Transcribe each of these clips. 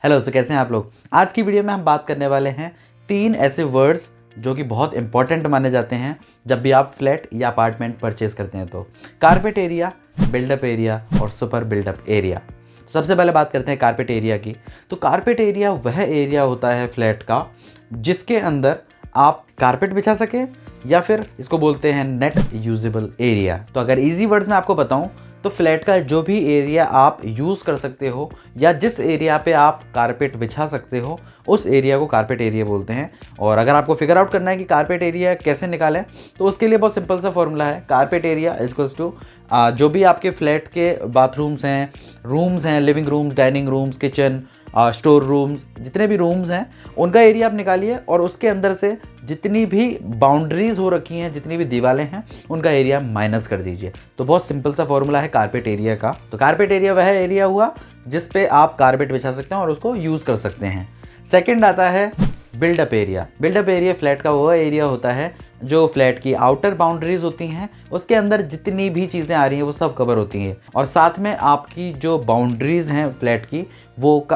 Hello, सो कैसे हैं आप लोग। आज की वीडियो में हम बात करने वाले हैं 3 ऐसे वर्ड्स जो कि बहुत इंपॉर्टेंट माने जाते हैं जब भी आप फ्लैट या अपार्टमेंट परचेज करते हैं। तो कारपेट एरिया, बिल्डअप एरिया और सुपर बिल्डअप एरिया। सबसे पहले बात करते हैं कारपेट एरिया की। तो कारपेट एरिया वह एरिया होता है फ्लैट का जिसके अंदर आप कारपेट बिछा सकें या फिर इसको बोलते हैं नेट यूजेबल एरिया। तो अगर इजी वर्ड्स में आपको बताऊं तो फ्लैट का जो भी एरिया आप यूज़ कर सकते हो या जिस एरिया पे आप कारपेट बिछा सकते हो उस एरिया को कारपेट एरिया बोलते हैं। और अगर आपको फिगर आउट करना है कि कारपेट एरिया कैसे निकालें तो उसके लिए बहुत सिंपल सा फॉर्मूला है। कारपेट एरिया इक्वल्स टू जो भी आपके फ्लैट के बाथरूम्स हैं, रूम्स हैं, living rooms, dining rooms, kitchen, store rooms, जितने भी रूम्स हैं उनका एरिया आप निकालिए और उसके अंदर से जितनी भी बाउंड्रीज हो रखी हैं, जितनी भी दीवारें हैं, उनका एरिया माइनस कर दीजिए। तो बहुत सिंपल सा फॉर्मूला है कारपेट एरिया का। तो कारपेट एरिया वह एरिया हुआ जिस पे आप कारपेट बिछा सकते हैं और उसको यूज़ कर सकते हैं। सेकंड आता है build up area. Build up area flat का वह एरिया होता है जो फ्लैट की आउटर बाउंड्रीज होती हैं उसके अंदर जितनी भी चीज़ें आ रही हैं वो सब कवर होती हैं और साथ में आपकी जो बाउंड्रीज हैं फ्लैट की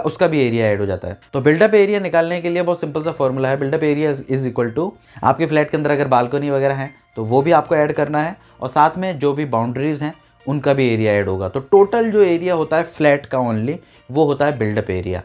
उसका भी एरिया ऐड हो जाता है। तो बिल्डअप एरिया निकालने के लिए बहुत सिंपल सा फॉर्मूला है। Build up area is equal to आपके फ्लैट के अंदर अगर बालकनी वगैरह है तो वो भी आपको ऐड करना है और साथ में जो भी बाउंड्रीज हैं उनका भी एरिया ऐड होगा। तो टोटल जो एरिया होता है फ्लैट का ओनली वो होता है बिल्डअप एरिया।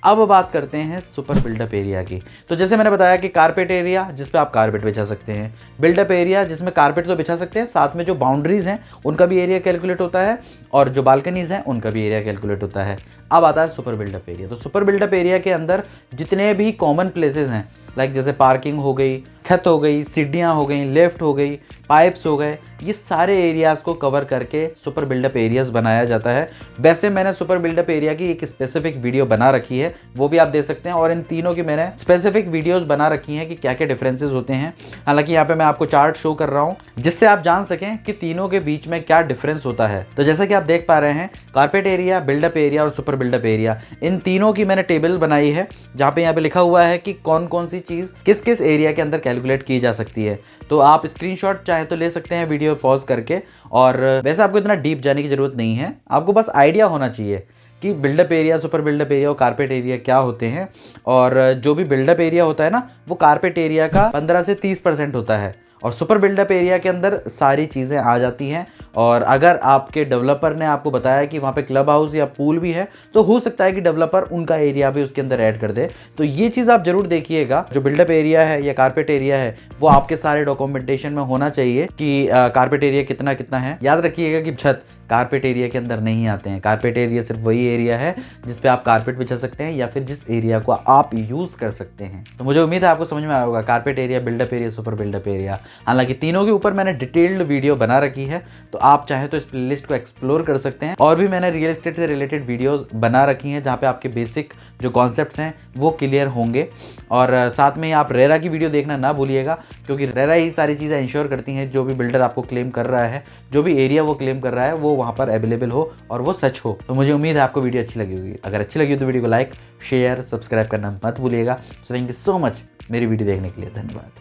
अब बात करते हैं सुपर बिल्डअप एरिया की। तो जैसे मैंने बताया कि कारपेट एरिया जिस पे आप कारपेट बिछा सकते हैं, बिल्डअप एरिया जिसमें कारपेट तो बिछा सकते हैं, साथ में जो बाउंड्रीज हैं उनका भी एरिया कैलकुलेट होता है और जो बालकनीज हैं उनका भी एरिया कैलकुलेट होता है। अब आता है सुपर बिल्डअप एरिया। तो सुपर बिल्डअप एरिया के अंदर जितने भी कॉमन प्लेसेस हैं लाइक जैसे पार्किंग हो गई, छत हो गई, सीढ़ियाँ हो गई, लिफ्ट हो गई, पाइप्स हो गए, ये सारे एरियाज़ को कवर करके सुपर बिल्डअप एरियाज़ बनाया जाता है। वैसे मैंने सुपर बिल्डअप एरिया की एक स्पेसिफिक वीडियो बना रखी है, वो भी आप देख सकते हैं और इन तीनों की मैंने स्पेसिफिक वीडियोस बना रखी हैं कि क्या क्या डिफरेंसेस होते हैं। हालांकि यहाँ पे मैं आपको चार्ट शो कर रहा हूँ जिससे आप जान सकें कि तीनों के बीच में क्या डिफरेंस होता है। तो जैसा कि आप देख पा रहे हैं कारपेट एरिया, बिल्डअप एरिया और सुपर बिल्डअप एरिया, इन तीनों की मैंने टेबल बनाई है जहाँ पे यहाँ पे लिखा हुआ है कि कौन कौन सी चीज़ किस किस एरिया के अंदर कैलकुलेट की जा सकती है। तो आप स्क्रीनशॉट चाहे तो ले सकते हैं वीडियो पॉज करके। और वैसे आपको इतना डीप जाने की ज़रूरत नहीं है, आपको बस आइडिया होना चाहिए कि build up area, super build up area और कारपेट एरिया क्या होते हैं। और जो भी बिल्डअप एरिया होता है ना वो कारपेट एरिया का 15 से 30% होता है और सुपर बिल्डअप एरिया के अंदर सारी चीज़ें आ जाती हैं। और अगर आपके डेवलपर ने आपको बताया कि वहाँ पे क्लब हाउस या पूल भी है तो हो सकता है कि डेवलपर उनका एरिया भी उसके अंदर ऐड कर दे। तो ये चीज़ आप जरूर देखिएगा, जो बिल्डअप एरिया है या कारपेट एरिया है वो आपके सारे डॉक्यूमेंटेशन में होना चाहिए कि कारपेट एरिया कितना कितना है। याद रखिएगा कि छत कारपेट एरिया के अंदर नहीं आते हैं। कारपेट एरिया सिर्फ वही एरिया है जिस पे आप कारपेट बिछा सकते हैं या फिर जिस एरिया को आप यूज़ कर सकते हैं। तो मुझे उम्मीद है आपको समझ में आया होगा carpet area, build up area, super build up area. हालांकि तीनों के ऊपर मैंने डिटेल्ड वीडियो बना रखी है तो आप चाहे तो इस प्लेलिस्ट को एक्सप्लोर कर सकते हैं। और भी मैंने रियल एस्टेट से रिलेटेड वीडियोस बना रखी हैं जहाँ पे आपके बेसिक जो कॉन्सेप्ट्स हैं वो क्लियर होंगे। और साथ में आप रेरा की वीडियो देखना ना भूलिएगा क्योंकि रेरा ही सारी चीज़ें इंश्योर करती हैं जो भी बिल्डर आपको क्लेम कर रहा है, जो भी एरिया वो क्लेम कर रहा है वो वहाँ पर अवेलेबल हो और वो सच हो। तो मुझे उम्मीद है आपको वीडियो अच्छी लगी होगी। अगर अच्छी लगी हो तो वीडियो को लाइक, शेयर, सब्सक्राइब करना मत भूलिएगा। So thank you so much मेरी वीडियो देखने के लिए। धन्यवाद।